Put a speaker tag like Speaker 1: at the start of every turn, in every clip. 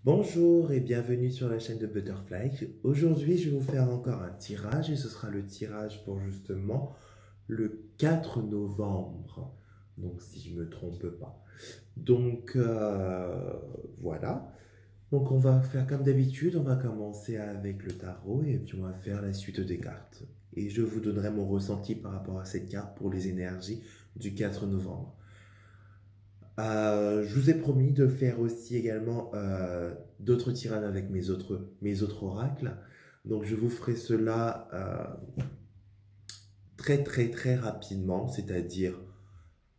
Speaker 1: Bonjour et bienvenue sur la chaîne de Butterfly. Aujourd'hui, je vais vous faire encore un tirage et ce sera le tirage pour justement le 4 novembre. Donc, si je ne me trompe pas. Donc, voilà. Donc, on va faire comme d'habitude. On va commencer avec le tarot et puis on va faire la suite des cartes. Et je vous donnerai mon ressenti par rapport à cette carte pour les énergies du 4 novembre. Je vous ai promis de faire aussi également d'autres tirages avec mes autres oracles. Donc je vous ferai cela très très très rapidement, c'est-à-dire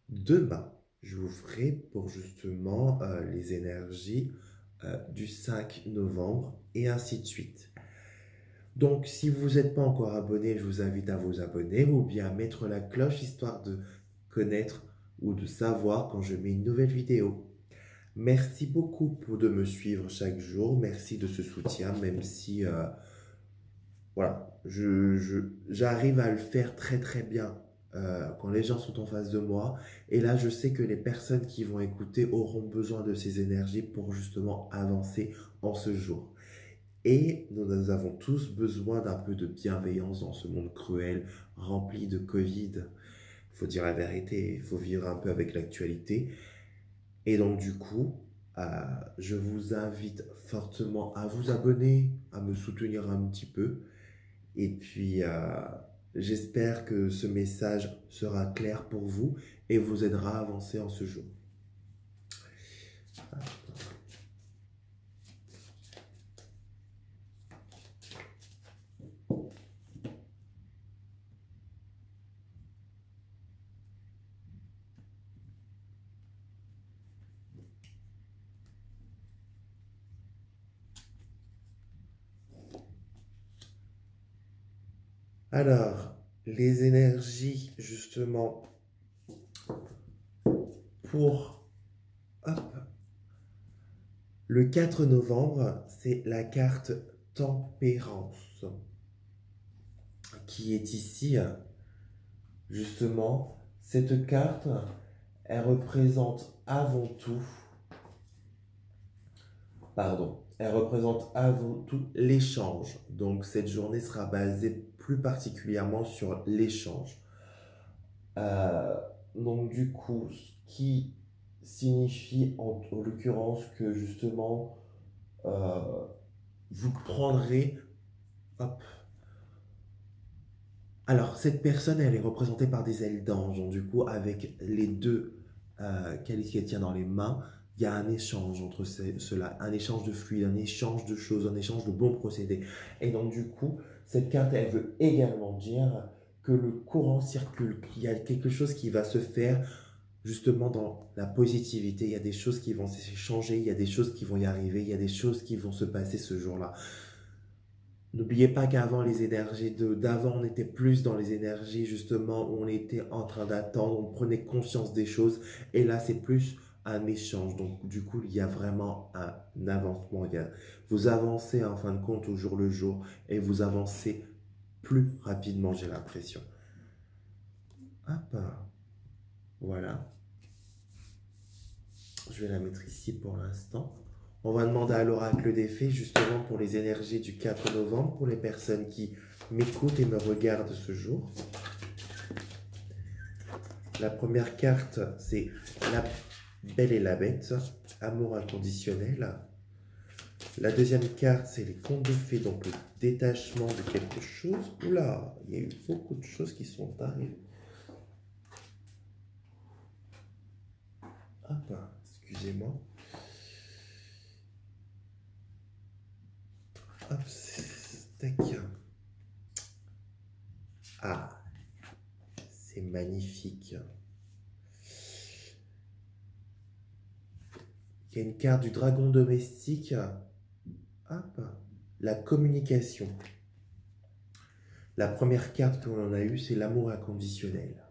Speaker 1: demain. Je vous ferai pour justement les énergies du 5 novembre et ainsi de suite. Donc si vous n'êtes pas encore abonné, je vous invite à vous abonner ou bien à mettre la cloche histoire de connaître ou de savoir quand je mets une nouvelle vidéo. Merci beaucoup de me suivre chaque jour. Merci de ce soutien, même si voilà, j'arrive à le faire très très bien quand les gens sont en face de moi. Et là, je sais que les personnes qui vont écouter auront besoin de ces énergies pour justement avancer en ce jour. Et nous avons tous besoin d'un peu de bienveillance dans ce monde cruel, rempli de Covid. Il faut dire la vérité, il faut vivre un peu avec l'actualité. Et donc du coup, je vous invite fortement à vous abonner, à me soutenir un petit peu. Et puis, j'espère que ce message sera clair pour vous et vous aidera à avancer en ce jour. Alors, les énergies, justement, pour hop, le 4 novembre, c'est la carte Tempérance qui est ici. Justement, cette carte, elle représente avant tout, elle représente avant tout l'échange. Donc, cette journée sera basée plus particulièrement sur l'échange. Euh, donc, du coup, ce qui signifie en l'occurrence que justement, euh, vous prendrez, hop. Alors, cette personne, elle est représentée par des ailes d'ange. Donc, du coup, avec les deux qu'elle tient dans les mains, il y a un échange entre cela, un échange de fluides, un échange de choses, un échange de bons procédés. Et donc, du coup, cette carte, elle veut également dire que le courant circule, qu'il y a quelque chose qui va se faire justement dans la positivité. Il y a des choses qui vont s'échanger, il y a des choses qui vont y arriver, il y a des choses qui vont se passer ce jour-là. N'oubliez pas qu'avant, les énergies d'avant, on était plus dans les énergies justement où on était en train d'attendre, on prenait conscience des choses. Et là, c'est plus un échange. Donc, du coup, il y a vraiment un avancement. Vous avancez en fin de compte au jour le jour et vous avancez plus rapidement, j'ai l'impression. Hop, voilà. Je vais la mettre ici pour l'instant. On va demander à l'oracle des fées justement pour les énergies du 4 novembre, pour les personnes qui m'écoutent et me regardent ce jour. La première carte, c'est la Belle et la Bête, amour inconditionnel. La deuxième carte, c'est les contes de fées, donc le détachement de quelque chose. Oula, il y a eu beaucoup de choses qui sont arrivées. Hop, excusez-moi. Hop, tac. Ah, c'est magnifique. Il y a une carte du dragon domestique. Hop, la communication. La première carte que l'on a eue, c'est l'amour inconditionnel.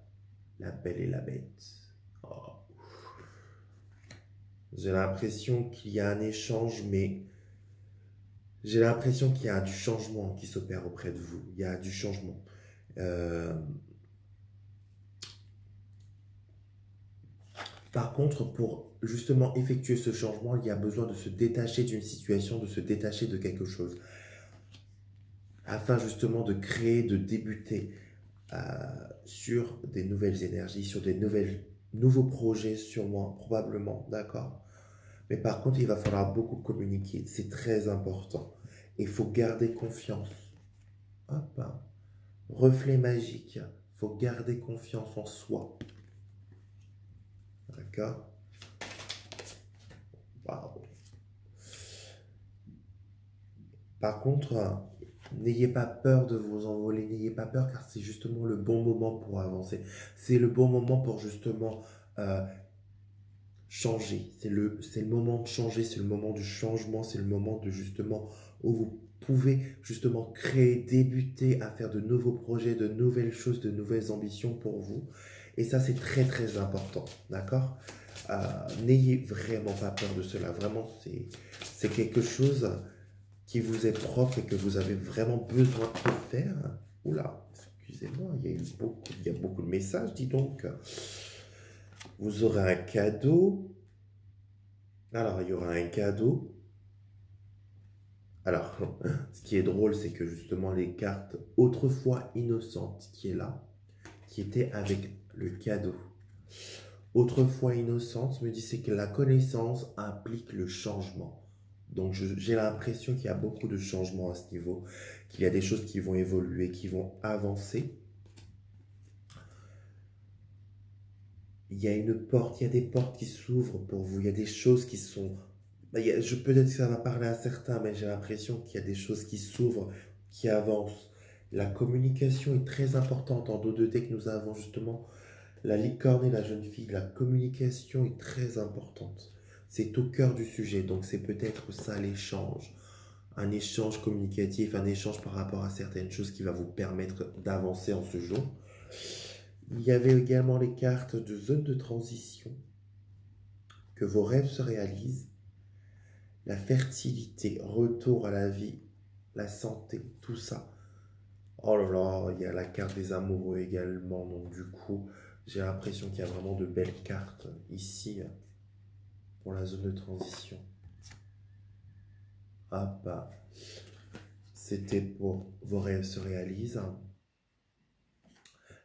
Speaker 1: La Belle et la Bête. Oh. J'ai l'impression qu'il y a un échange, mais j'ai l'impression qu'il y a du changement qui s'opère auprès de vous. Il y a du changement. Euh, Par contre, pour justement effectuer ce changement, il y a besoin de se détacher d'une situation, de se détacher de quelque chose, afin justement de créer, de débuter euh, sur des nouvelles énergies, sur des nouveaux projets, sûrement, probablement, d'accord? Mais par contre, il va falloir beaucoup communiquer, c'est très important. Il faut garder confiance. Hop, hein. Reflet magique, il faut garder confiance en soi, d'accord? Waouh. Par contre, n'ayez pas peur de vous envoler, n'ayez pas peur car c'est justement le bon moment pour avancer. C'est le bon moment pour justement euh, changer. C'est le moment de changer, c'est le moment du changement, c'est le moment de justement où vous pouvez justement créer, débuter à faire de nouveaux projets, de nouvelles choses, de nouvelles ambitions pour vous. Et ça, c'est très très important, d'accord? N'ayez vraiment pas peur de cela. Vraiment, c'est quelque chose qui vous est propre et que vous avez vraiment besoin de faire. Oula, excusez-moi, il y a beaucoup de messages, dis donc. Vous aurez un cadeau. Alors, il y aura un cadeau. Alors, ce qui est drôle, c'est que justement les cartes autrefois innocentes qui est là, qui étaient avec le cadeau. Autrefois innocente me dit c'est que la connaissance implique le changement. Donc j'ai l'impression qu'il y a beaucoup de changements à ce niveau, qu'il y a des choses qui vont évoluer, qui vont avancer. Il y a une porte, il y a des portes qui s'ouvrent pour vous, il y a des choses qui sont... peut-être que ça va parler à certains, mais j'ai l'impression qu'il y a des choses qui s'ouvrent, qui avancent. La communication est très importante. En dos de deck, nous avons justement la licorne et la jeune fille. La communication est très importante. C'est au cœur du sujet, donc c'est peut-être ça l'échange. Un échange communicatif, un échange par rapport à certaines choses qui va vous permettre d'avancer en ce jour. Il y avait également les cartes de zone de transition, que vos rêves se réalisent, la fertilité, retour à la vie, la santé, tout ça. Oh là là, il y a la carte des amoureux également, donc du coup, j'ai l'impression qu'il y a vraiment de belles cartes ici pour la zone de transition. Ah bah, c'était pour vos rêves se réalisent.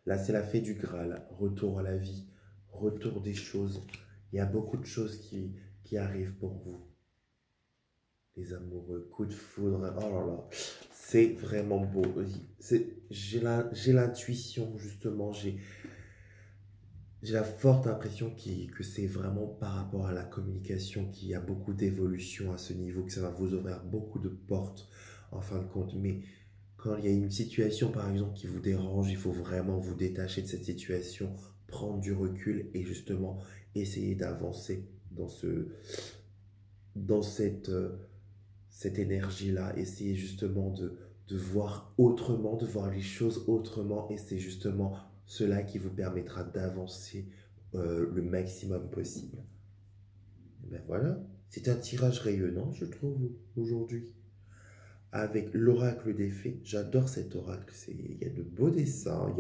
Speaker 1: Là, c'est la fée du Graal, retour à la vie, retour des choses. Il y a beaucoup de choses qui arrivent pour vous. Les amoureux, coup de foudre, oh là là, c'est vraiment beau. J'ai l'intuition, justement, j'ai la forte impression que c'est vraiment par rapport à la communication qu'il y a beaucoup d'évolution à ce niveau, que ça va vous ouvrir beaucoup de portes en fin de compte. Mais quand il y a une situation, par exemple, qui vous dérange, il faut vraiment vous détacher de cette situation, prendre du recul et justement essayer d'avancer dans cette énergie-là. Essayer justement de voir autrement, de voir les choses autrement. Et c'est justement cela qui vous permettra d'avancer le maximum possible. Et ben voilà, c'est un tirage rayonnant, je trouve, aujourd'hui. Avec l'oracle des fées. J'adore cet oracle. Il y a de beaux dessins.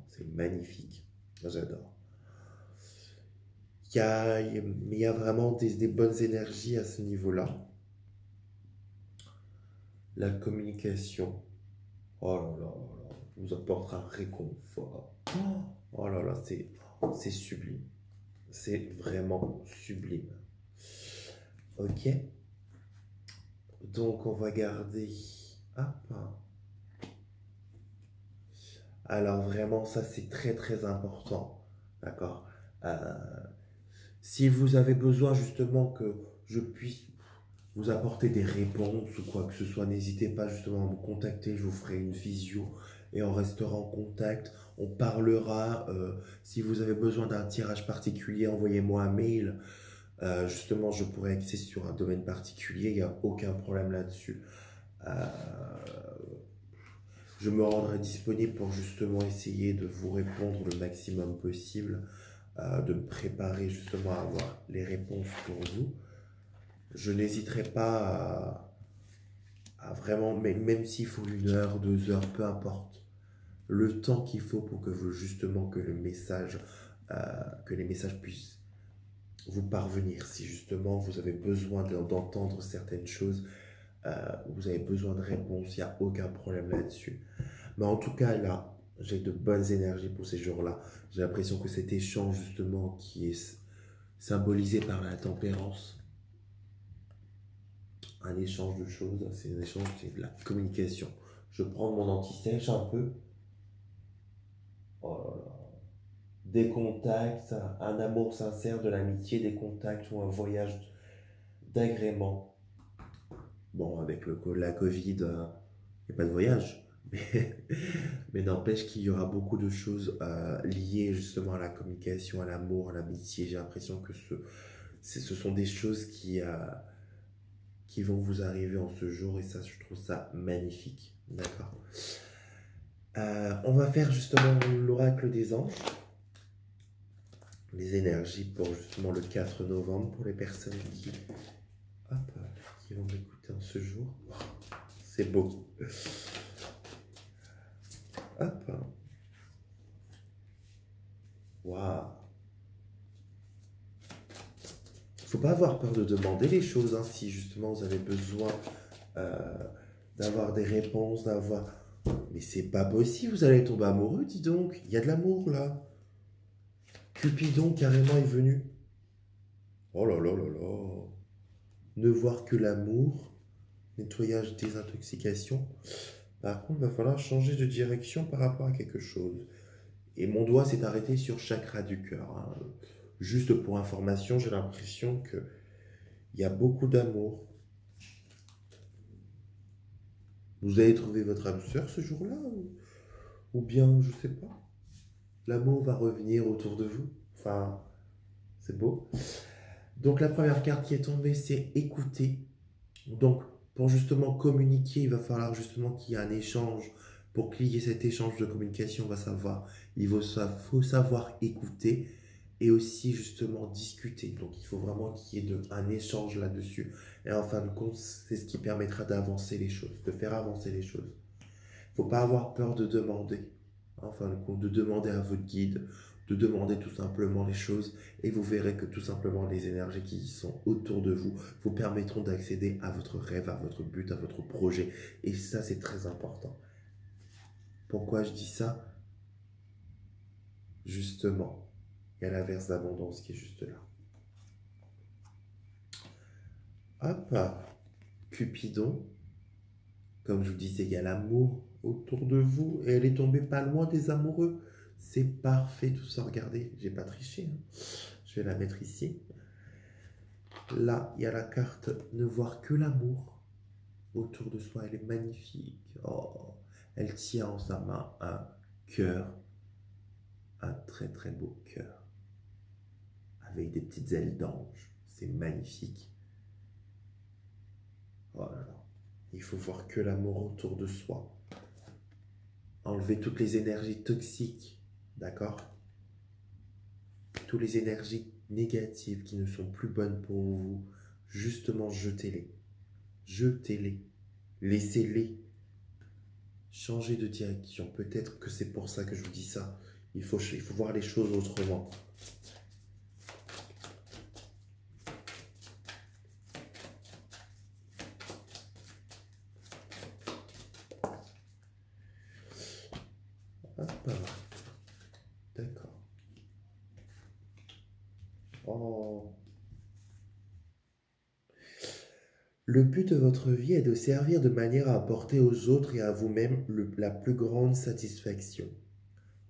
Speaker 1: C'est magnifique. J'adore. Il y a vraiment des bonnes énergies à ce niveau-là. La communication. Oh là là, là là, vous apportera réconfort. Oh là là, c'est sublime. C'est vraiment sublime. Ok. Donc, on va garder... Hop. Alors vraiment, ça c'est très très important, d'accord? Si vous avez besoin justement que je puisse vous apporter des réponses ou quoi que ce soit, n'hésitez pas justement à me contacter, je vous ferai une visio et on restera en contact, on parlera. Si vous avez besoin d'un tirage particulier, envoyez-moi un mail. Justement, je pourrais axer sur un domaine particulier, il n'y a aucun problème là-dessus. Euh, Je me rendrai disponible pour justement essayer de vous répondre le maximum possible, de me préparer justement à avoir les réponses pour vous. Je n'hésiterai pas à vraiment, mais même s'il faut 1 heure, 2 heures, peu importe, le temps qu'il faut pour que vous justement que le message, que les messages puissent vous parvenir. Si justement vous avez besoin d'entendre certaines choses, vous avez besoin de réponses, il n'y a aucun problème là-dessus. Mais en tout cas, là, j'ai de bonnes énergies pour ces jours-là. J'ai l'impression que cet échange, justement, qui est symbolisé par la tempérance, un échange de choses, c'est un échange, c'est de la communication. Je prends mon anti-sèche un peu. Oh là là. Des contacts, un amour sincère, de l'amitié, des contacts ou un voyage d'agrément. Bon, avec la Covid, il n'y a pas de voyage. Mais n'empêche qu'il y aura beaucoup de choses liées justement à la communication, à l'amour, à l'amitié. J'ai l'impression que ce sont des choses qui vont vous arriver en ce jour et ça, je trouve ça magnifique. D'accord. On va faire justement l'oracle des anges, les énergies pour justement le 4 novembre pour les personnes hop, qui vont m'écouter en ce jour. C'est beau. Hop. Waouh. Faut pas avoir peur de demander les choses, hein, si justement vous avez besoin euh, d'avoir des réponses, d'avoir... Mais c'est pas possible, vous allez tomber amoureux, dis donc. Il y a de l'amour là. Cupidon carrément est venu. Oh là là là là. Ne voir que l'amour. Nettoyage, désintoxication. Par contre, il va falloir changer de direction par rapport à quelque chose. Et mon doigt s'est arrêté sur chakra du cœur, hein. Juste pour information, j'ai l'impression qu'il y a beaucoup d'amour. Vous allez trouver votre âme sœur ce jour-là ou bien, je sais pas, l'amour va revenir autour de vous. Enfin, c'est beau. Donc la première carte qui est tombée, c'est écouter. Donc pour justement communiquer, il va falloir justement qu'il y ait un échange. Pour qu'il y ait cet échange de communication, faut savoir écouter et aussi justement discuter. Donc il faut vraiment qu'il y ait un échange là-dessus. Et en fin de compte, c'est ce qui permettra d'avancer les choses, de faire avancer les choses. Il ne faut pas avoir peur de demander. En fin de compte, de demander à votre guide, de demander tout simplement les choses et vous verrez que tout simplement les énergies qui sont autour de vous vous permettront d'accéder à votre rêve, à votre but, à votre projet. Et ça, c'est très important. Pourquoi je dis ça? Justement, il y a l'inverse d'abondance qui est juste là. Hop, Cupidon, comme je vous disais, il y a l'amour autour de vous et elle est tombée pas loin des amoureux. C'est parfait tout ça, regardez, j'ai pas triché, hein. Je vais la mettre ici. Là, il y a la carte ne voir que l'amour autour de soi, elle est magnifique. Oh, elle tient en sa main un cœur, un très très beau cœur, avec des petites ailes d'ange. C'est magnifique. Oh là là. Il faut voir que l'amour autour de soi. Enlever toutes les énergies toxiques, d'accord? Toutes les énergies négatives qui ne sont plus bonnes pour vous, justement jetez-les. Jetez-les. Laissez-les. Changez de direction. Peut-être que c'est pour ça que je vous dis ça. Il faut voir les choses autrement. Hop. D'accord. Oh. Le but de votre vie est de servir de manière à apporter aux autres et à vous-même la plus grande satisfaction.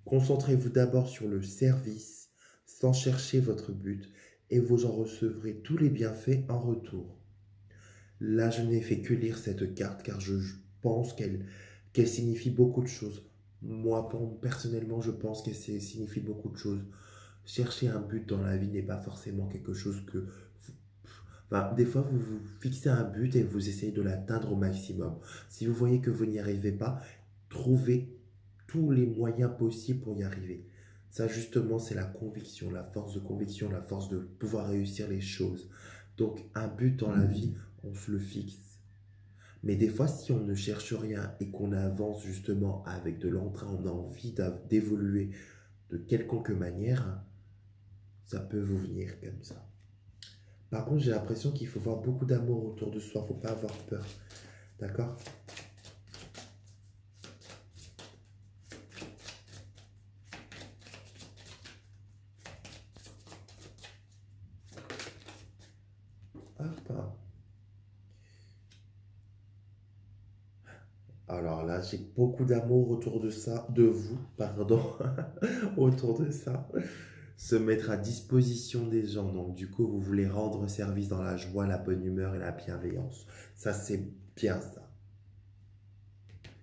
Speaker 1: Concentrez-vous d'abord sur le service, sans chercher votre but, et vous en recevrez tous les bienfaits en retour. Là, je n'ai fait que lire cette carte car je pense qu'elle signifie beaucoup de choses. Moi, personnellement, je pense qu'elle signifie beaucoup de choses. Chercher un but dans la vie n'est pas forcément quelque chose que... Enfin, des fois, vous vous fixez un but et vous essayez de l'atteindre au maximum. Si vous voyez que vous n'y arrivez pas, trouvez tous les moyens possibles pour y arriver. Ça, justement, c'est la conviction, la force de conviction, la force de pouvoir réussir les choses. Donc, un but dans la vie, on se le fixe. Mais des fois, si on ne cherche rien et qu'on avance justement avec de l'entrain, on a envie d'évoluer de quelconque manière, ça peut vous venir comme ça. Par contre, j'ai l'impression qu'il faut voir beaucoup d'amour autour de soi. Faut pas avoir peur. D'accord? Hop. Alors là, j'ai beaucoup d'amour autour de ça, de vous, pardon, autour de ça. Se mettre à disposition des gens. Donc, du coup, vous voulez rendre service dans la joie, la bonne humeur et la bienveillance. Ça, c'est bien ça.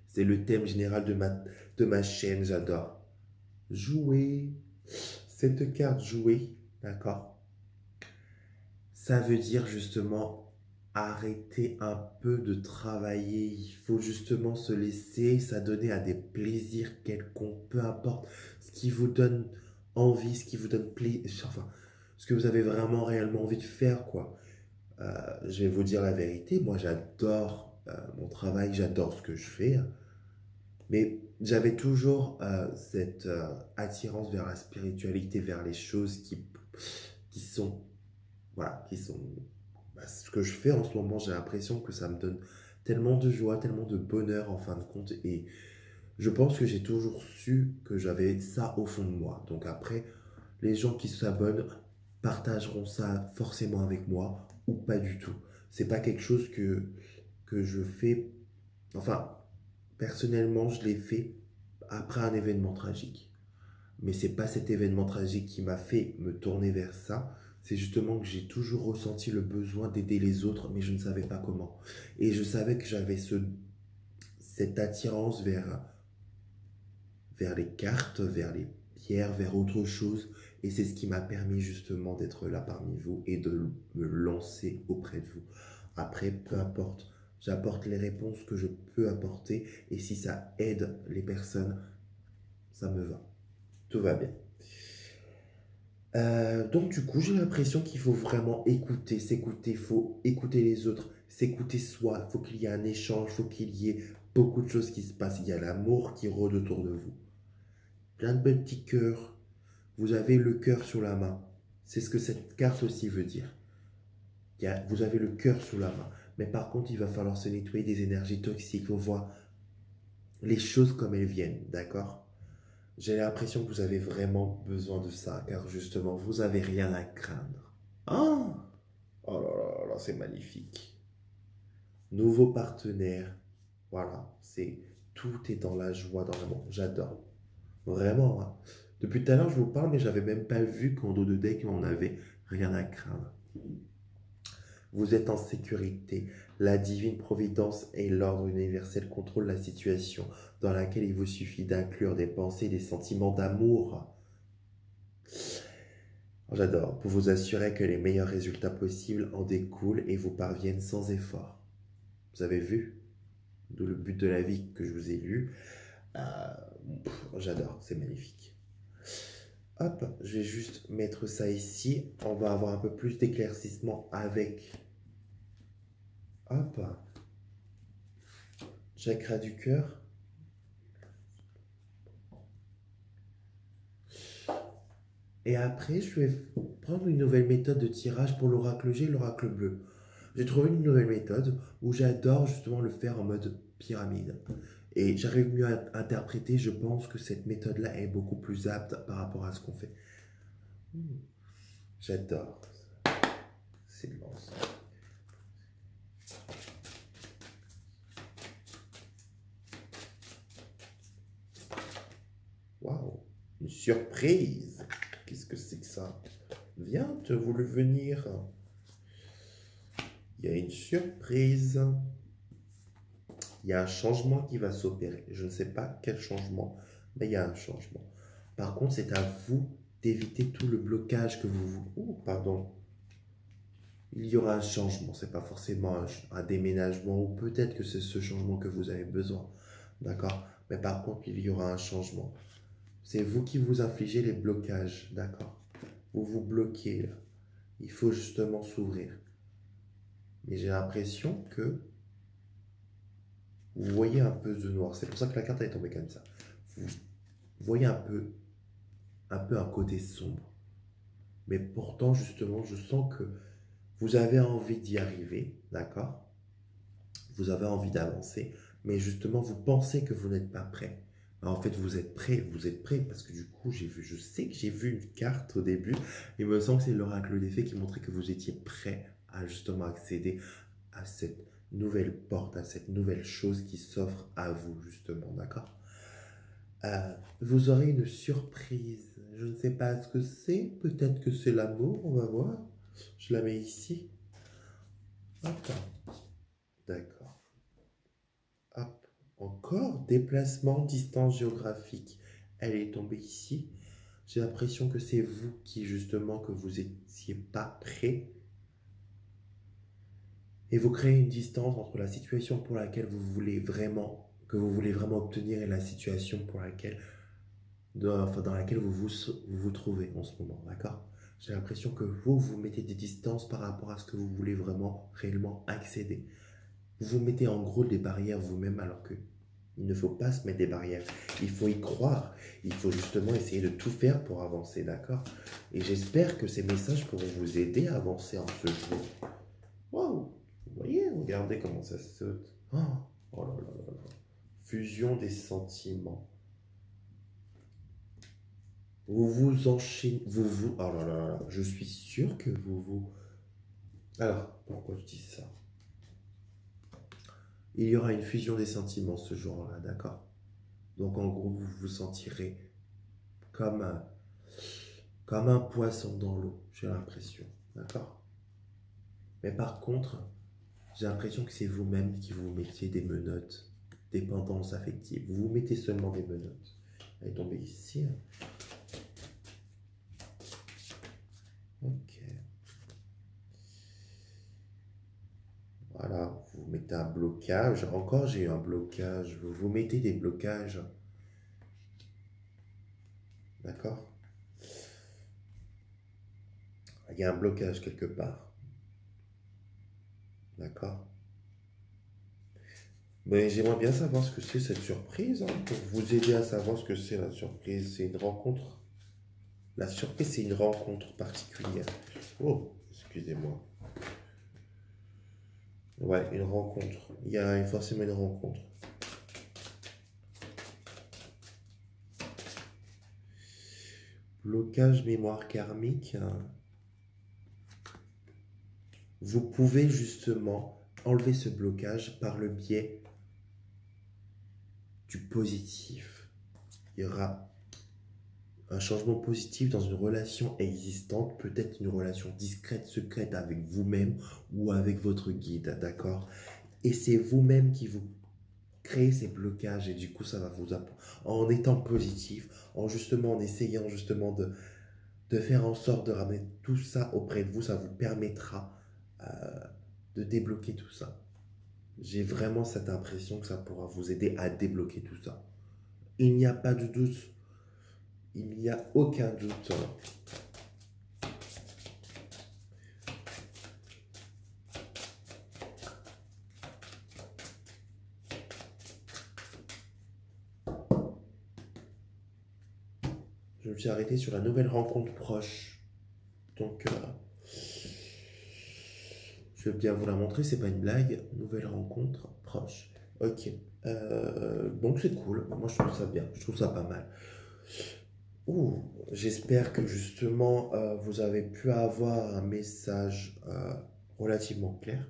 Speaker 1: C'est le thème général de ma chaîne, j'adore. Jouer. Cette carte jouer, d'accord? Ça veut dire justement arrêter un peu de travailler. Il faut justement se laisser s'adonner à des plaisirs quelconques, peu importe ce qui vous donne envie, ce qui vous donne plaisir, enfin, ce que vous avez vraiment réellement envie de faire, quoi. Je vais vous dire la vérité, moi j'adore mon travail, j'adore ce que je fais, hein. Mais j'avais toujours cette attirance vers la spiritualité, vers les choses qui sont, voilà, qui sont ce que je fais en ce moment. J'ai l'impression que ça me donne tellement de joie, tellement de bonheur en fin de compte. Et je pense que j'ai toujours su que j'avais ça au fond de moi. Donc après, les gens qui s'abonnent partageront ça forcément avec moi ou pas du tout. C'est pas quelque chose que je fais. Enfin, personnellement, je l'ai fait après un événement tragique. Mais c'est pas cet événement tragique qui m'a fait me tourner vers ça. C'est justement que j'ai toujours ressenti le besoin d'aider les autres, mais je ne savais pas comment. Et je savais que j'avais cette attirance vers les cartes, vers les pierres, vers autre chose. Et c'est ce qui m'a permis justement d'être là parmi vous et de me lancer auprès de vous. Après, peu importe, j'apporte les réponses que je peux apporter. Et si ça aide les personnes, ça me va. Tout va bien. Donc du coup, j'ai l'impression qu'il faut vraiment écouter, s'écouter, il faut écouter les autres, s'écouter soi, il faut qu'il y ait un échange, il faut qu'il y ait beaucoup de choses qui se passent. Il y a l'amour qui rôde autour de vous. Plein de petits cœurs. Vous avez le cœur sous la main. C'est ce que cette carte aussi veut dire. Vous avez le cœur sous la main. Mais par contre, il va falloir se nettoyer des énergies toxiques. Il faut voir les choses comme elles viennent, d'accord? J'ai l'impression que vous avez vraiment besoin de ça, car justement, vous n'avez rien à craindre. Ah! Oh là là là, c'est magnifique. Nouveau partenaire. Voilà, tout est dans la joie, dans l'amour. J'adore. Vraiment, hein. Depuis tout à l'heure, je vous parle, mais j'avais même pas vu qu'en dos de deck, on avait rien à craindre. Vous êtes en sécurité. La divine providence et l'ordre universel contrôlent la situation dans laquelle il vous suffit d'inclure des pensées, des sentiments d'amour. J'adore, pour vous assurer que les meilleurs résultats possibles en découlent et vous parviennent sans effort. Vous avez vu? D'où le but de la vie que je vous ai lu. Euh, J'adore, c'est magnifique. Hop, je vais juste mettre ça ici. On va avoir un peu plus d'éclaircissement avec... Hop, chakra du cœur. Et après, je vais prendre une nouvelle méthode de tirage pour l'oracle G et l'oracle bleu. J'ai trouvé une nouvelle méthode où j'adore justement le faire en mode pyramide. Et j'arrive mieux à interpréter, je pense que cette méthode-là est beaucoup plus apte par rapport à ce qu'on fait. J'adore. C'est de l'encens. Waouh, une surprise. Qu'est-ce que c'est que ça? Viens, tu as voulu venir. Il y a une surprise. Il y a un changement qui va s'opérer. Je ne sais pas quel changement, mais il y a un changement. Par contre, c'est à vous d'éviter tout le blocage que vous... Oh, pardon. Il y aura un changement. Ce n'est pas forcément un déménagement ou peut-être que c'est ce changement que vous avez besoin. D'accord? Mais par contre, il y aura un changement. C'est vous qui vous infligez les blocages. D'accord? Vous vous bloquez là. Il faut justement s'ouvrir. Mais j'ai l'impression que vous voyez un peu de noir. C'est pour ça que la carte est tombée comme ça. Vous voyez un peu un côté sombre. Mais pourtant, justement, je sens que Vous avez envie d'y arriver, d'accord? Vous avez envie d'avancer, mais justement, vous pensez que vous n'êtes pas prêt. En fait, vous êtes prêt parce que du coup, je sais que j'ai vu une carte au début. Il me semble que c'est l'oracle des fées qui montrait que vous étiez prêt à justement accéder à cette nouvelle porte, à cette nouvelle chose qui s'offre à vous, justement, d'accord? Vous aurez une surprise. Je ne sais pas ce que c'est. Peut-être que c'est l'amour, on va voir. Je la mets ici. Hop, d'accord. Hop. Encore déplacement, distance géographique. Elle est tombée ici. J'ai l'impression que c'est vous qui, justement, que vous étiez pas prêt. Et vous créez une distance entre la situation pour laquelle que vous voulez vraiment obtenir et la situation pour laquelle, dans laquelle vous trouvez en ce moment, d'accord? J'ai l'impression que vous mettez des distances par rapport à ce que vous voulez vraiment, réellement accéder. Vous mettez en gros des barrières vous-même alors que il ne faut pas se mettre des barrières. Il faut y croire. Il faut justement essayer de tout faire pour avancer, d'accord? Et j'espère que ces messages pourront vous aider à avancer en ce jour. Waouh! Vous voyez, regardez comment ça saute. Oh, oh là là là là. Fusion des sentiments. Vous vous enchaînez. Oh là là là. Je suis sûr que vous. Alors, pourquoi je dis ça? Il y aura une fusion des sentiments ce jour-là, d'accord? Donc en gros, vous vous sentirez comme comme un poisson dans l'eau, j'ai l'impression, d'accord? Mais par contre, j'ai l'impression que c'est vous-même qui vous mettiez des menottes, dépendance affective. Vous vous mettez seulement des menottes. Elle est tombée ici. Ok. Voilà, vous mettez un blocage. Encore, j'ai eu un blocage. Vous mettez des blocages. D'accord? Il y a un blocage quelque part. D'accord? Mais j'aimerais bien savoir ce que c'est cette surprise, hein, pour vous aider à savoir ce que c'est la surprise. C'est une rencontre. La surprise, c'est une rencontre particulière. Oh, excusez-moi. Ouais, une rencontre. Il y a forcément une rencontre. Blocage mémoire karmique. Vous pouvez justement enlever ce blocage par le biais du positif. Il y aura un changement positif dans une relation existante, peut-être une relation discrète, secrète avec vous-même ou avec votre guide, d'accord? Et c'est vous-même qui vous créez ces blocages et du coup ça va vous apprendre en étant positif, en essayant justement de faire en sorte de ramener tout ça auprès de vous, ça vous permettra de débloquer tout ça. J'ai vraiment cette impression que ça pourra vous aider à débloquer tout ça. Il n'y a pas de doute. Il n'y a aucun doute. Je me suis arrêté sur la nouvelle rencontre proche. Donc, je vais bien vous la montrer, c'est pas une blague. Nouvelle rencontre proche. Ok. Donc c'est cool. Moi je trouve ça bien. Je trouve ça pas mal. Ouh, j'espère que justement vous avez pu avoir un message relativement clair.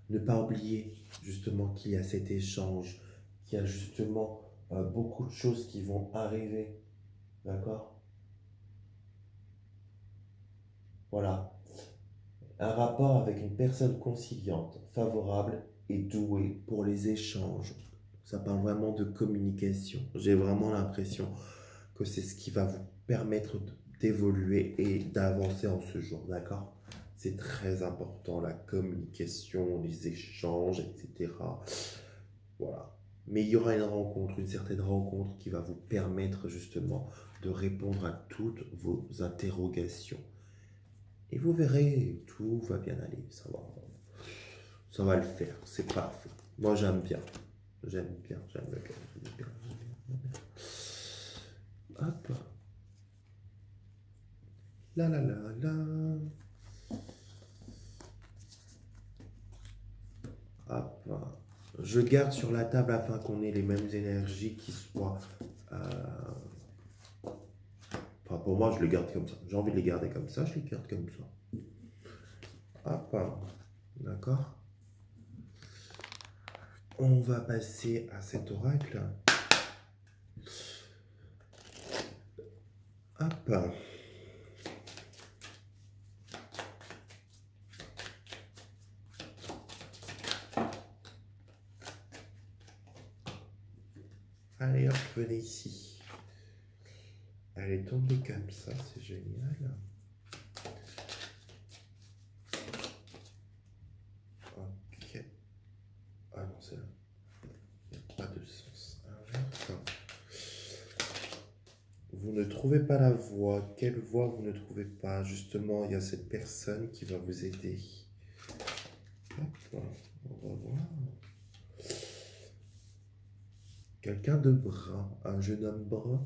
Speaker 1: Ne pas oublier justement qu'il y a cet échange, qu'il y a justement beaucoup de choses qui vont arriver. D'accord? Voilà. Un rapport avec une personne conciliante, favorable et douée pour les échanges. Ça parle vraiment de communication. J'ai vraiment l'impression que c'est ce qui va vous permettre d'évoluer et d'avancer en ce jour, d'accord? C'est très important, la communication, les échanges, etc. Voilà. Mais il y aura une certaine rencontre qui va vous permettre justement de répondre à toutes vos interrogations. Et vous verrez, tout va bien aller, ça va le faire, c'est parfait. Moi j'aime bien, j'aime bien, j'aime bien, j'aime bien, j'aime bien. Hop, la la la la. Hop. Je garde sur la table afin qu'on ait les mêmes énergies qui soient... Enfin, pour moi, je les garde comme ça. J'ai envie de les garder comme ça, je les garde comme ça. Hop. D'accord. On va passer à cet oracle. Hop. Allez hop, venez ici. Elle est tombée comme ça, c'est génial. Ok. Ah non, c'est là. Il n'y a pas de sens inverse. Vous ne trouvez pas la voie. Quelle voie vous ne trouvez pas? Justement, il y a cette personne qui va vous aider. Hop, on va voir. Quelqu'un de brun, un jeune homme brun.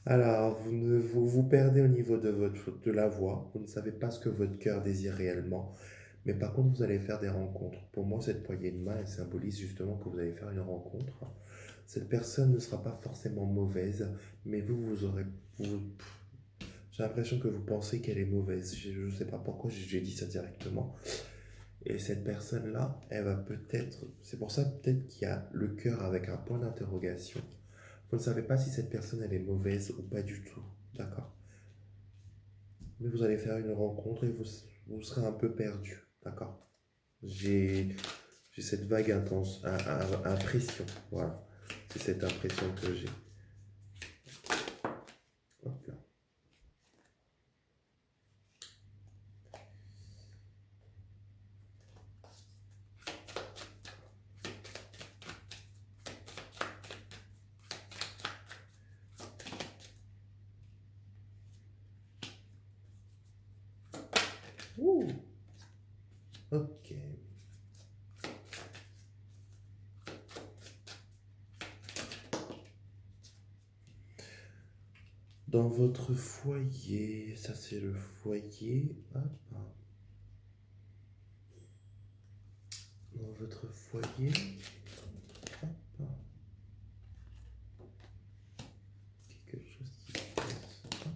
Speaker 1: Alors, vous perdez au niveau de la voix. Vous ne savez pas ce que votre cœur désire réellement. Mais par contre, vous allez faire des rencontres. Pour moi, cette poignée de main, elle symbolise justement que vous allez faire une rencontre. Cette personne ne sera pas forcément mauvaise, mais vous aurez... j'ai l'impression que vous pensez qu'elle est mauvaise. Je ne sais pas pourquoi j'ai dit ça directement. Et cette personne-là, elle va peut-être... C'est pour ça peut-être qu'il y a le cœur avec un point d'interrogation. Vous ne savez pas si cette personne, elle est mauvaise ou pas du tout. D'accord? Mais vous allez faire une rencontre et vous serez un peu perdu. D'accord? J'ai cette vague impression. Voilà. C'est cette impression que j'ai. Hop là. Ouh. Ok. Dans votre foyer, ça c'est le foyer. Hop. Dans votre foyer. Hop. Quelque chose qui se passe. Hop.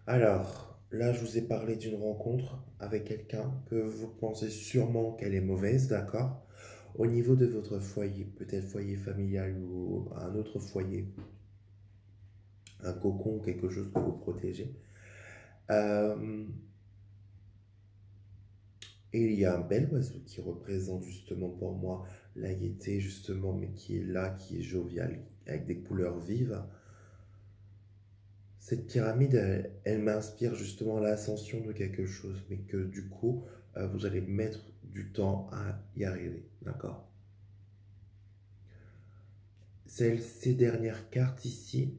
Speaker 1: Alors, là, je vous ai parlé d'une rencontre avec quelqu'un que vous pensez sûrement qu'elle est mauvaise, d'accord? Au niveau de votre foyer, peut-être foyer familial ou un autre foyer, un cocon, quelque chose que vous protégez. Et il y a un bel oiseau qui représente justement pour moi la gaieté, justement, mais qui est là, qui est jovial, avec des couleurs vives. Cette pyramide, elle m'inspire justement l'ascension de quelque chose, mais que du coup, vous allez mettre du temps à y arriver, d'accord? Ces dernières cartes ici,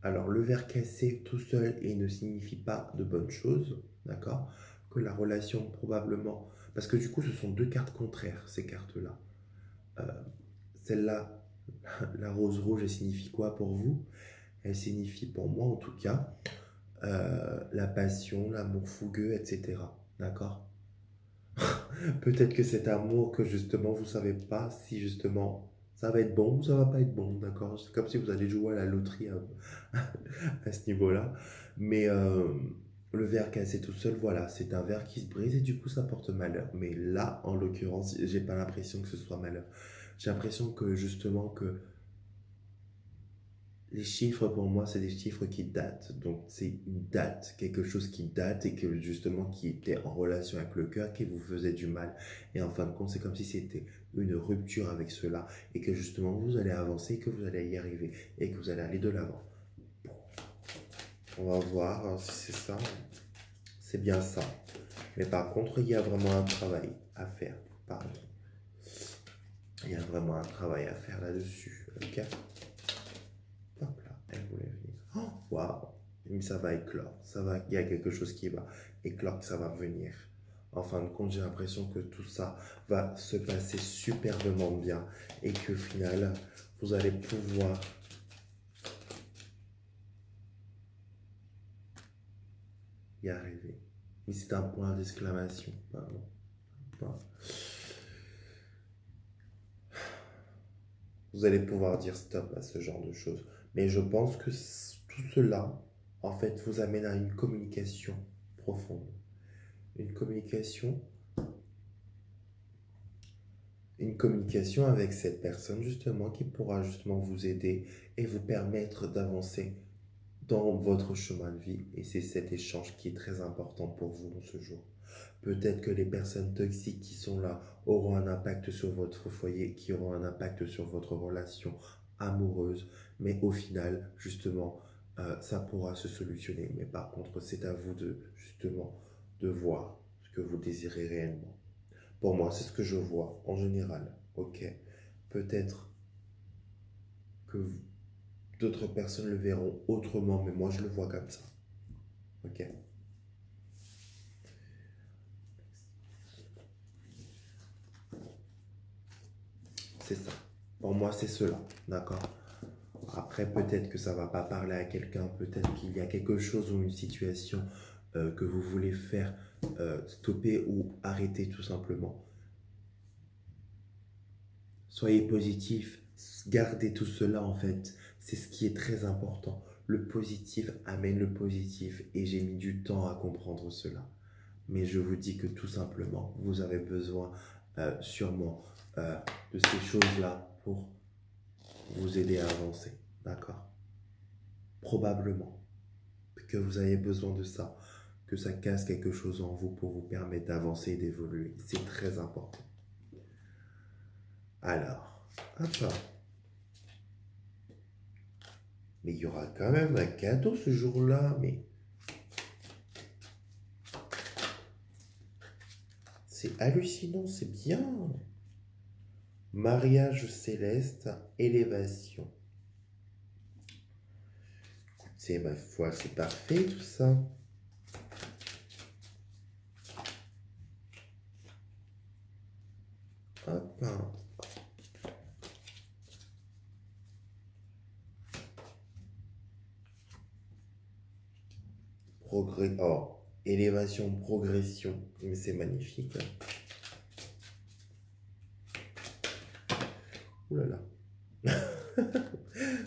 Speaker 1: alors le verre cassé tout seul et ne signifie pas de bonnes choses, d'accord? Que la relation probablement... Parce que du coup, ce sont deux cartes contraires, ces cartes-là. Euh, Celle-là, la rose rouge, elle signifie quoi pour vous? Elle signifie pour moi en tout cas la passion, l'amour fougueux, etc. D'accord? Peut-être que cet amour que justement vous savez pas si justement ça va être bon ou ça va pas être bon, d'accord? C'est comme si vous allez jouer à la loterie à ce niveau-là. Mais le verre cassé tout seul, voilà, c'est un verre qui se brise et du coup ça porte malheur. Mais là, en l'occurrence, j'ai pas l'impression que ce soit malheur. J'ai l'impression que justement que les chiffres, pour moi, c'est des chiffres qui datent. Donc, c'est une date, quelque chose qui date et que justement qui était en relation avec le cœur, qui vous faisait du mal. Et en fin de compte, c'est comme si c'était une rupture avec cela et que justement vous allez avancer, que vous allez y arriver et que vous allez aller de l'avant. On va voir si c'est ça. C'est bien ça. Mais par contre, il y a vraiment un travail à faire. Pardon. Il y a vraiment un travail à faire là-dessus. Ok? Hop là, elle voulait venir. Oh, waouh! Mais ça va éclore. Ça va, il y a quelque chose qui va éclore, ça va venir. En fin de compte, j'ai l'impression que tout ça va se passer superbement bien et qu'au final, vous allez pouvoir y arriver. Mais c'est un point d'exclamation, pardon. Pas- Vous allez pouvoir dire stop à ce genre de choses. Mais je pense que tout cela, en fait, vous amène à profonde. Une communication, une communication avec cette personne justement qui pourra justement vous aider et vous permettre d'avancer dans votre chemin de vie. Et c'est cet échange qui est très important pour vous en ce jour. Peut-être que les personnes toxiques qui sont là auront un impact sur votre foyer, qui auront un impact sur votre relation amoureuse, mais au final, justement, ça pourra se solutionner. Mais par contre, c'est à vous de, justement, de voir ce que vous désirez réellement. Pour moi, c'est ce que je vois en général. Ok, peut-être que d'autres personnes le verront autrement, mais moi, je le vois comme ça. Ok, c'est ça. Pour moi, c'est cela. D'accord. Après, peut-être que ça va pas parler à quelqu'un, peut-être qu'il y a quelque chose ou une situation que vous voulez faire stopper ou arrêter tout simplement. Soyez positif, gardez tout cela en fait. C'est ce qui est très important. Le positif amène le positif et j'ai mis du temps à comprendre cela. Mais je vous dis que tout simplement, vous avez besoin sûrement de ces choses-là pour vous aider à avancer. D'accord? Probablement que vous avez besoin de ça, que ça casse quelque chose en vous pour vous permettre d'avancer et d'évoluer. C'est très important. Alors, hop. Mais il y aura quand même un cadeau ce jour-là, mais c'est hallucinant, c'est bien. Mariage céleste, élévation. C'est ma foi, c'est parfait tout ça. Hop. Progrès. Oh, élévation, progression. Mais c'est magnifique. Ouh là là.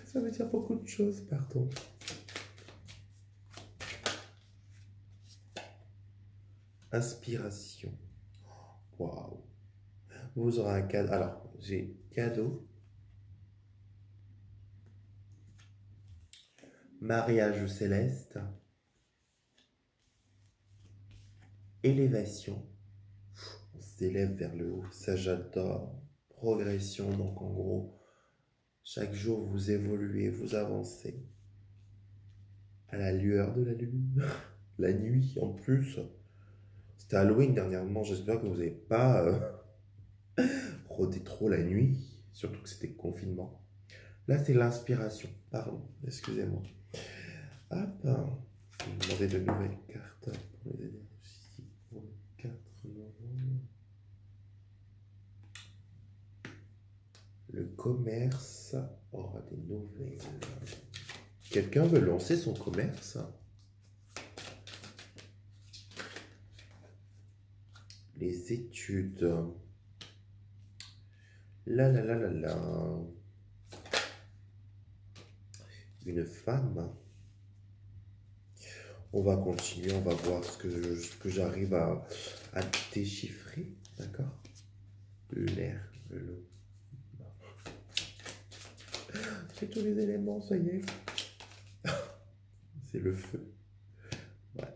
Speaker 1: Ça veut dire beaucoup de choses, pardon. Inspiration. Waouh. Vous aurez un cadeau. Alors, j'ai cadeau. Mariage céleste. Élévation. On s'élève vers le haut. Ça, j'adore. Progression. Donc, en gros, chaque jour, vous évoluez, vous avancez. À la lueur de la lune. La nuit, en plus. C'était Halloween dernièrement. J'espère que vous n'avez pas rôdé trop la nuit. Surtout que c'était confinement. Là, c'est l'inspiration. Pardon, excusez-moi. Hop. Je vais vous demander de nouvelles cartes pour les énergies. Pour le 4 novembre. Le commerce aura des nouvelles. Quelqu'un veut lancer son commerce? Les études. La la la la la. Une femme. On va continuer, on va voir ce que j'arrive à déchiffrer. D'accord? L'air, l'eau. C'est tous les éléments, ça y est. C'est le feu. Ouais.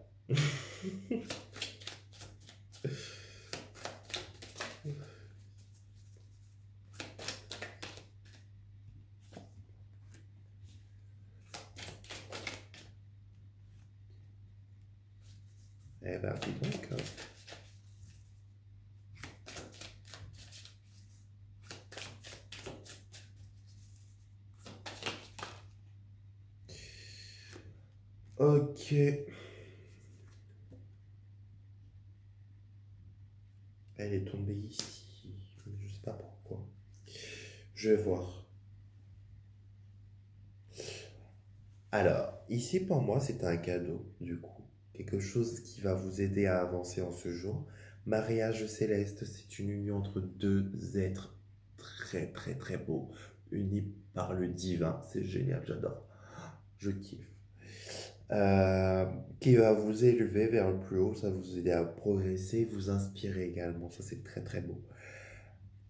Speaker 1: Eh ben, dis donc. Ok. ici. Je sais pas pourquoi. Je vais voir. Alors, ici pour moi, c'est un cadeau, du coup. Quelque chose qui va vous aider à avancer en ce jour. Mariage céleste, c'est une union entre deux êtres très très très beaux, unis par le divin. C'est génial, j'adore. Je kiffe. Qui va vous élever vers le plus haut, ça va vous aider à progresser, vous inspirer également. Ça, c'est très très beau.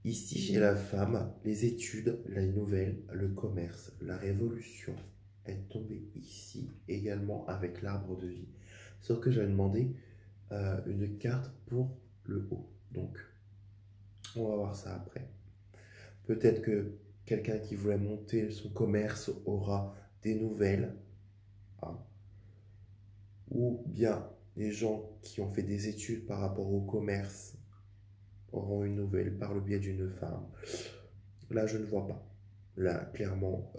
Speaker 1: Ici, j'ai la femme, les études, la nouvelle, le commerce, la révolution est tombée ici également avec l'arbre de vie. Sauf que j'avais demandé une carte pour le haut. Donc, on va voir ça après. Peut-être que quelqu'un qui voulait monter son commerce aura des nouvelles. Hein. Ou bien les gens qui ont fait des études par rapport au commerce auront une nouvelle par le biais d'une femme. Là, je ne vois pas. Là, clairement,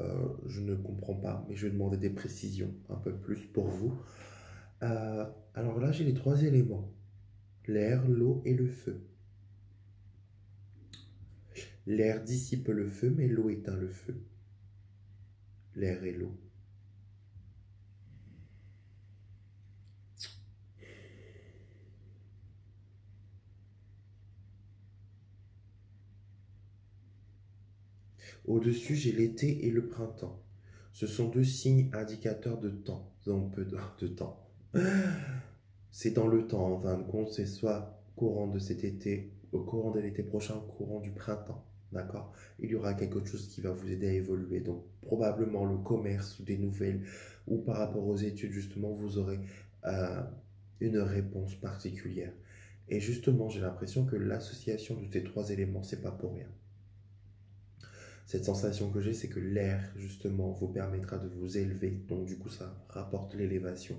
Speaker 1: je ne comprends pas, mais je vais demander des précisions un peu plus pour vous. Alors là, j'ai les trois éléments. L'air, l'eau et le feu. L'air dissipe le feu, mais l'eau éteint le feu. L'air et l'eau. Au-dessus, j'ai l'été et le printemps. Ce sont deux signes indicateurs de temps. Donc, peu de temps. C'est dans le temps, en fin de compte, c'est soit courant de cet été, au courant de l'été prochain, au courant du printemps. D'accord? Il y aura quelque chose qui va vous aider à évoluer. Donc, probablement le commerce ou des nouvelles, ou par rapport aux études, justement, vous aurez euh, une réponse particulière. Et justement, j'ai l'impression que l'association de ces trois éléments, c'est pas pour rien. Cette sensation que j'ai, c'est que l'air, justement, vous permettra de vous élever. Donc, du coup, ça rapporte l'élévation.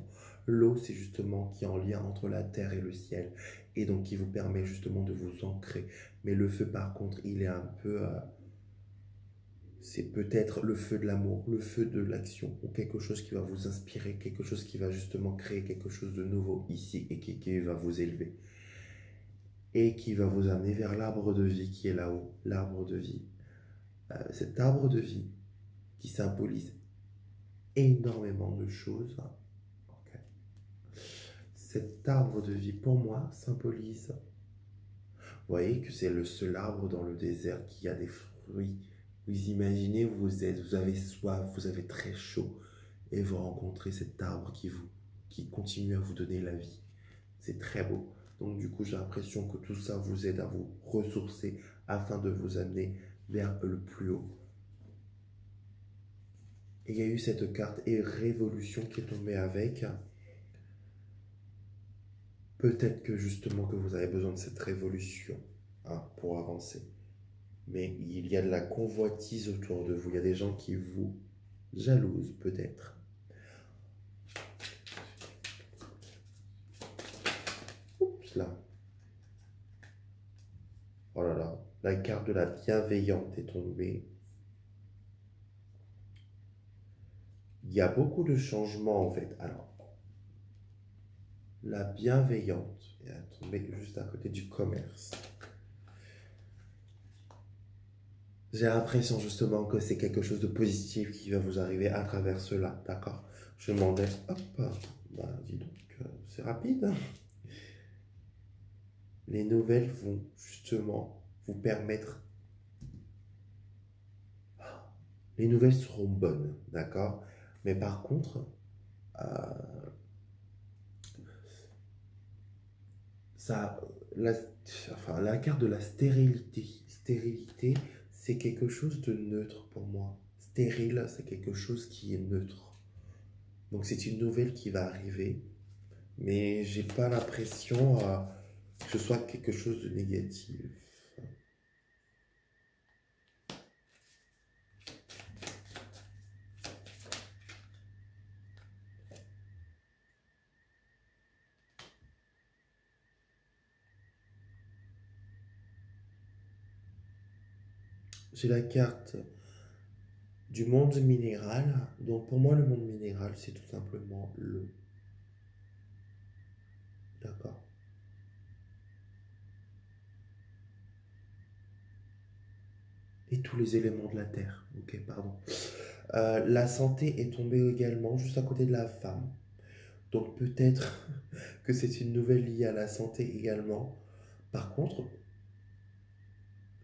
Speaker 1: L'eau, c'est justement qui est en lien entre la terre et le ciel. Et donc, qui vous permet justement de vous ancrer. Mais le feu, par contre, il est un peu... c'est peut-être le feu de l'amour, le feu de l'action, ou quelque chose qui va vous inspirer, quelque chose qui va justement créer quelque chose de nouveau ici et qui va vous élever. Et qui va vous amener vers l'arbre de vie qui est là-haut. L'arbre de vie. Cet arbre de vie qui symbolise énormément de choses. Okay. Cet arbre de vie, pour moi, symbolise... Vous voyez que c'est le seul arbre dans le désert qui a des fruits. Vous imaginez, vous avez soif, vous avez très chaud, et vous rencontrez cet arbre qui continue à vous donner la vie. C'est très beau. Donc du coup, j'ai l'impression que tout ça vous aide à vous ressourcer afin de vous amener vers le plus haut. Et il y a eu cette carte et révolution qui est tombée avec. Peut-être que justement que vous avez besoin de cette révolution pour avancer. Mais il y a de la convoitise autour de vous. Il y a des gens qui vous jalousent peut-être. Oups là. Oh là là. La carte de la bienveillante est tombée. Il y a beaucoup de changements en fait. Alors, la bienveillante est tombée juste à côté du commerce. J'ai l'impression justement que c'est quelque chose de positif qui va vous arriver à travers cela, d'accord? Je demandais, hop, bah dis donc, c'est rapide. Les nouvelles vont justement vous permettre... Les nouvelles seront bonnes, d'accord? Mais par contre, ça, la, la carte de la stérilité. Stérilité, c'est quelque chose de neutre pour moi. Stérile, c'est quelque chose qui est neutre. Donc c'est une nouvelle qui va arriver, mais j'ai pas l'impression que ce soit quelque chose de négatif. J'ai la carte du monde minéral. Donc pour moi, le monde minéral, c'est tout simplement l'eau. D'accord. et tous les éléments de la terre. Ok, pardon. La santé est tombée également juste à côté de la femme. Donc peut-être que c'est une nouvelle liée à la santé également. Par contre,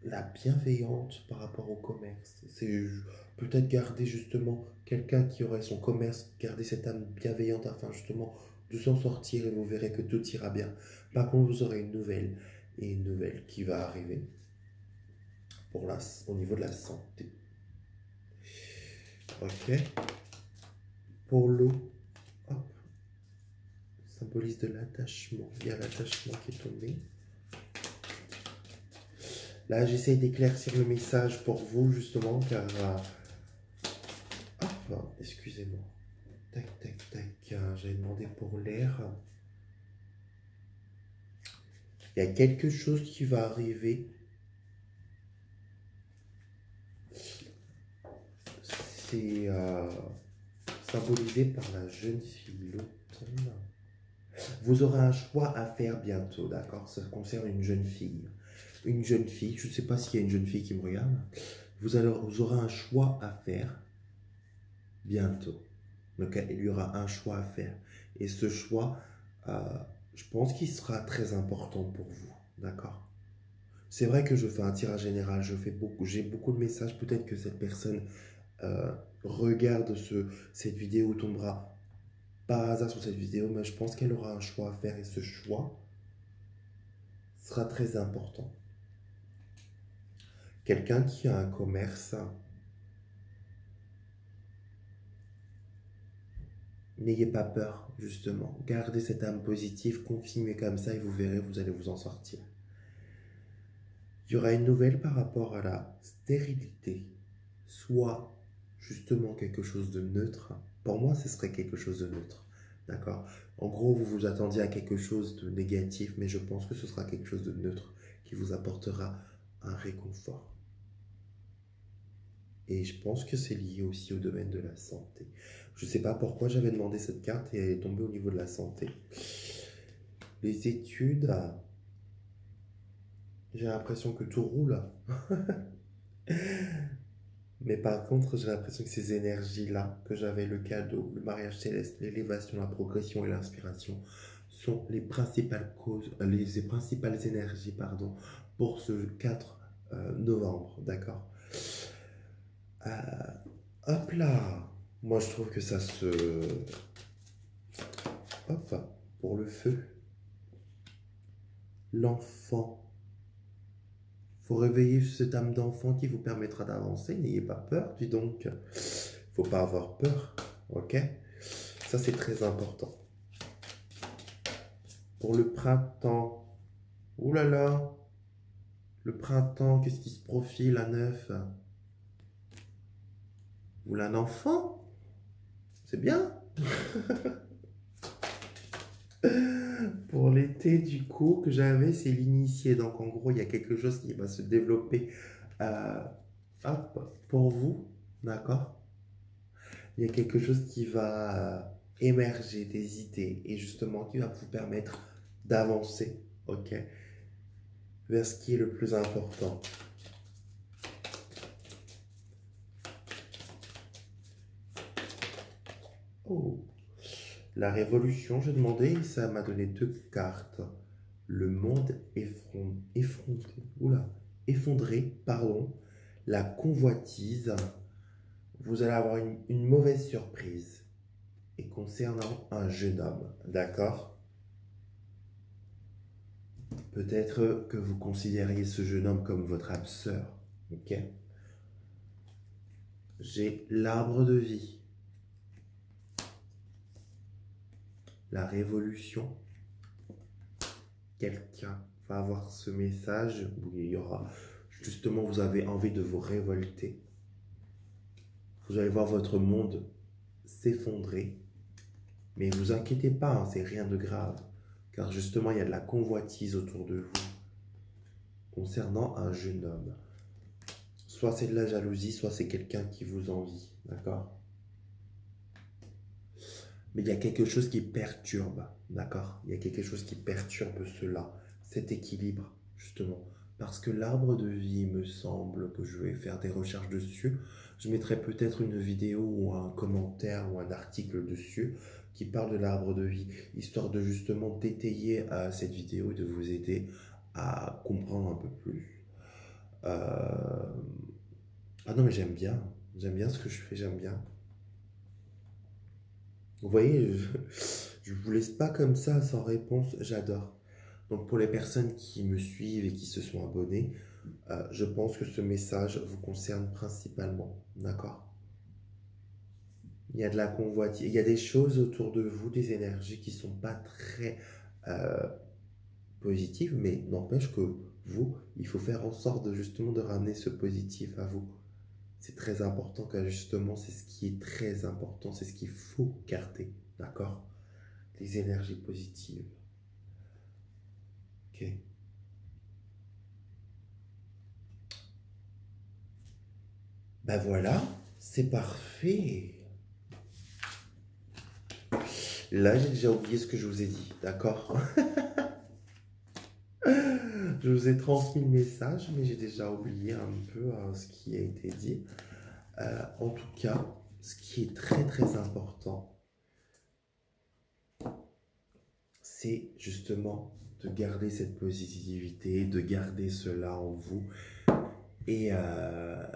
Speaker 1: la bienveillante par rapport au commerce, c'est peut-être garder justement quelqu'un qui aurait son commerce, garder cette âme bienveillante afin justement de s'en sortir et vous verrez que tout ira bien. Par contre, vous aurez une nouvelle qui va arriver au niveau de la santé. Ok. Pour l'eau, hop, symbolise de l'attachement. Il y a l'attachement qui est tombé. Là, j'essaye d'éclaircir le message pour vous, justement, car... hop, excusez-moi. Tac, tac, tac. J'avais demandé pour l'air. Il y a quelque chose qui va arriver. C'est symbolisé par la jeune fille, l'automne. Vous aurez un choix à faire bientôt, d'accord? Ça concerne une jeune fille. Une jeune fille, je ne sais pas s'il y a une jeune fille qui me regarde. Vous aurez un choix à faire bientôt. Donc, il y aura un choix à faire. Et ce choix, je pense qu'il sera très important pour vous, d'accord? C'est vrai que je fais un tirage général, j'ai beaucoup de messages. Peut-être que cette personne regarde cette vidéo ou tombera par hasard sur cette vidéo, mais je pense qu'elle aura un choix à faire et ce choix sera très important. Quelqu'un qui a un commerce, n'ayez pas peur, justement. Gardez cette âme positive, continuez comme ça et vous verrez, vous allez vous en sortir. Il y aura une nouvelle par rapport à la stérilité, soit justement quelque chose de neutre. Pour moi, ce serait quelque chose de neutre. D'accord? En gros, vous vous attendiez à quelque chose de négatif, mais je pense que ce sera quelque chose de neutre qui vous apportera un réconfort. Et je pense que c'est lié aussi au domaine de la santé. Je ne sais pas pourquoi j'avais demandé cette carte et elle est tombée au niveau de la santé. Les études, j'ai l'impression que tout roule. Mais par contre, j'ai l'impression que ces énergies-là, que j'avais le cadeau, le mariage céleste, l'élévation, la progression et l'inspiration, sont les principales causes, les principales énergies, pardon, pour ce 4 novembre, d'accord? Hop là! Moi, je trouve que ça se... Hop, pour le feu. L'enfant. Faut réveiller cette âme d'enfant qui vous permettra d'avancer. N'ayez pas peur, dis donc. Faut pas avoir peur, ok? Ça, c'est très important. Pour le printemps. Ouh là là! Le printemps, qu'est-ce qui se profile à neuf? Vous un enfant? C'est bien! Pour l'été, du coup, que j'avais, c'est l'initié. Donc, en gros, il y a quelque chose qui va se développer hop, pour vous, d'accord? Il y a quelque chose qui va émerger des idées et justement qui va vous permettre d'avancer, ok? Vers ce qui est le plus important. Oh! La révolution, j'ai demandé, et ça m'a donné 2 cartes. Le monde effondré, pardon. La convoitise. Vous allez avoir une mauvaise surprise. Et concernant un jeune homme, d'accord? Peut-être que vous considériez ce jeune homme comme votre âme sœur, ok? J'ai l'arbre de vie. La révolution. Quelqu'un va avoir ce message où il y aura justement, vous avez envie de vous révolter. Vous allez voir votre monde s'effondrer. Mais ne vous inquiétez pas, hein, c'est rien de grave. Car justement, il y a de la convoitise autour de vous concernant un jeune homme. Soit c'est de la jalousie, soit c'est quelqu'un qui vous envie. D'accord? Mais il y a quelque chose qui perturbe. D'accord? Il y a quelque chose qui perturbe cela. Cet équilibre, justement. Parce que l'arbre de vie, il me semble que je vais faire des recherches dessus. Je mettrai peut-être une vidéo ou un commentaire ou un article dessus qui parle de l'arbre de vie, histoire de justement d'étayer cette vidéo et de vous aider à comprendre un peu plus. Euh, Ah non, mais j'aime bien ce que je fais, j'aime bien. Vous voyez, je vous laisse pas comme ça sans réponse, j'adore. Donc pour les personnes qui me suivent et qui se sont abonnées, je pense que ce message vous concerne principalement, d'accord? Il y a de la convoitise, il y a des choses autour de vous, des énergies qui sont pas très euh, positives, mais n'empêche que vous, il faut faire en sorte de justement de ramener ce positif à vous. C'est très important car justement, c'est ce qui est très important, c'est ce qu'il faut garder, d'accord? Les énergies positives. Ok. Ben voilà, c'est parfait. Là, j'ai déjà oublié ce que je vous ai dit, d'accord? Je vous ai transmis le message, mais j'ai déjà oublié un peu ce qui a été dit. En tout cas, ce qui est très très important, c'est justement de garder cette positivité, de garder cela en vous. Et, euh,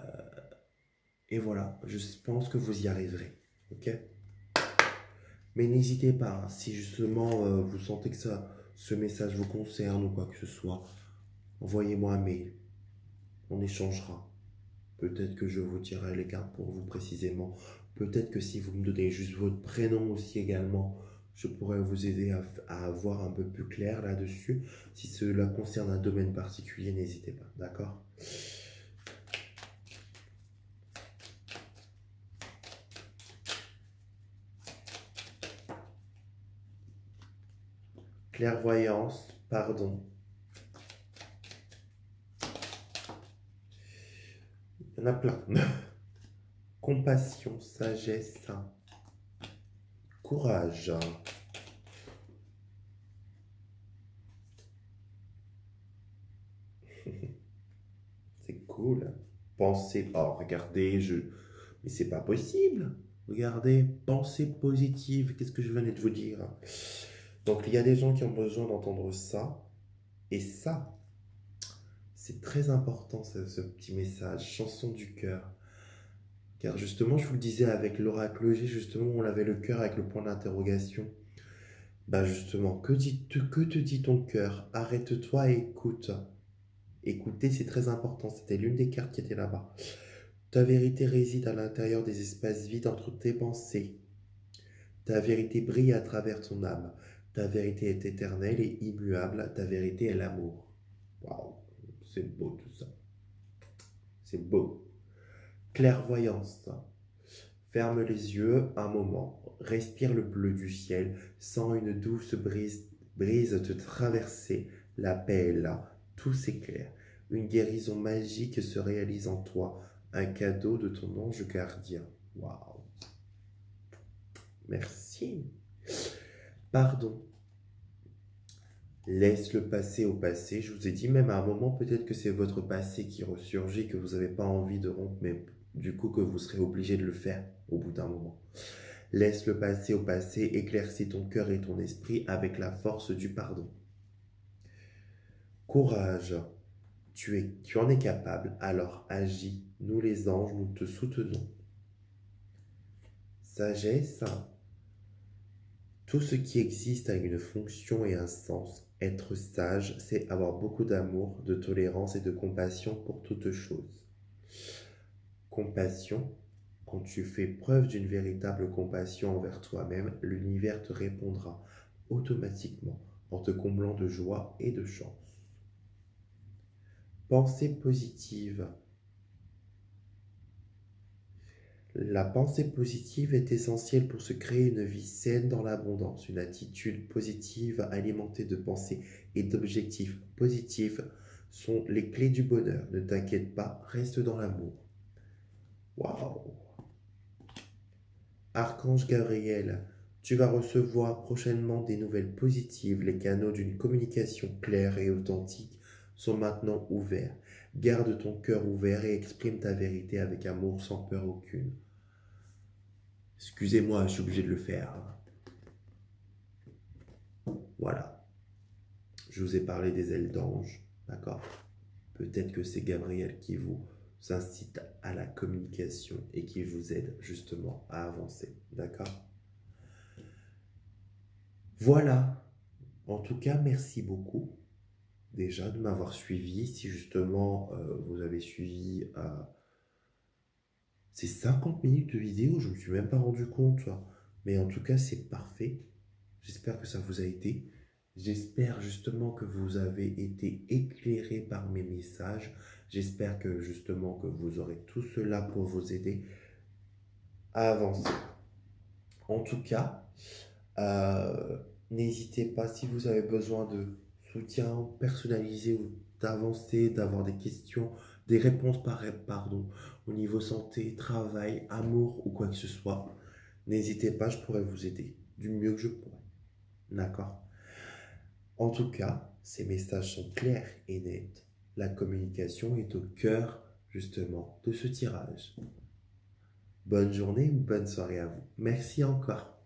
Speaker 1: et voilà, je pense que vous y arriverez. Ok? Mais n'hésitez pas, hein, si justement vous sentez que ce message vous concerne ou quoi que ce soit, envoyez-moi un mail. On échangera. Peut-être que je vous tirerai les cartes pour vous précisément. Peut-être que si vous me donnez juste votre prénom aussi également, je pourrais vous aider à avoir un peu plus clair là-dessus. Si cela concerne un domaine particulier, n'hésitez pas. D'accord? Clairvoyance, pardon. Il y en a plein. Compassion, sagesse, courage. C'est cool. Pensez. Oh, regardez, mais c'est pas possible. Regardez, pensée positive. Qu'est-ce que je venais de vous dire? Donc, il y a des gens qui ont besoin d'entendre ça. Et ça, c'est très important, ce petit message. Chanson du cœur. Car justement, je vous le disais avec l'oracle G, justement, on avait le cœur avec le point d'interrogation. Bah justement, que te dit ton cœur? Arrête-toi et écoute. Écouter, c'est très important. C'était l'une des cartes qui était là-bas. Ta vérité réside à l'intérieur des espaces vides entre tes pensées. Ta vérité brille à travers ton âme. Ta vérité est éternelle et immuable. Ta vérité est l'amour. Waouh, c'est beau tout ça. C'est beau. Clairvoyance. Ferme les yeux un moment. Respire le bleu du ciel. Sens une douce brise te traverser. La paix est là. Tout s'éclaire. Une guérison magique se réalise en toi. Un cadeau de ton ange gardien. Waouh. Merci. Pardon. Laisse le passé au passé. Je vous ai dit même à un moment, peut-être que c'est votre passé qui ressurgit, que vous n'avez pas envie de rompre, mais du coup que vous serez obligé de le faire au bout d'un moment. Laisse le passé au passé, éclaircis ton cœur et ton esprit avec la force du pardon. Courage. Tu en es capable, alors agis. Nous les anges, nous te soutenons. Sagesse. Tout ce qui existe a une fonction et un sens. Être sage, c'est avoir beaucoup d'amour, de tolérance et de compassion pour toute chose. Compassion, quand tu fais preuve d'une véritable compassion envers toi-même, l'univers te répondra automatiquement en te comblant de joie et de chance. Pensée positive. La pensée positive est essentielle pour se créer une vie saine dans l'abondance. Une attitude positive alimentée de pensées et d'objectifs positifs sont les clés du bonheur. Ne t'inquiète pas, reste dans l'amour. Waouh! Archange Gabriel, tu vas recevoir prochainement des nouvelles positives. Les canaux d'une communication claire et authentique sont maintenant ouverts. Garde ton cœur ouvert et exprime ta vérité avec amour sans peur aucune. Excusez-moi, je suis obligé de le faire. Voilà. Je vous ai parlé des ailes d'ange, d'accord? Peut-être que c'est Gabriel qui vous incite à la communication et qui vous aide justement à avancer, d'accord? Voilà. En tout cas, merci beaucoup déjà de m'avoir suivi. Si justement vous avez suivi ces 50 minutes de vidéo, je ne me suis même pas rendu compte. Mais en tout cas, c'est parfait. J'espère que ça vous a aidé. J'espère justement que vous avez été éclairé par mes messages. J'espère que justement que vous aurez tout cela pour vous aider à avancer. En tout cas, n'hésitez pas si vous avez besoin de soutien personnalisé ou d'avancer, d'avoir des questions, des réponses pardon, au niveau santé, travail, amour ou quoi que ce soit. N'hésitez pas, je pourrais vous aider du mieux que je pourrais. D'accord? En tout cas, ces messages sont clairs et nets. La communication est au cœur, justement, de ce tirage. Bonne journée ou bonne soirée à vous. Merci encore.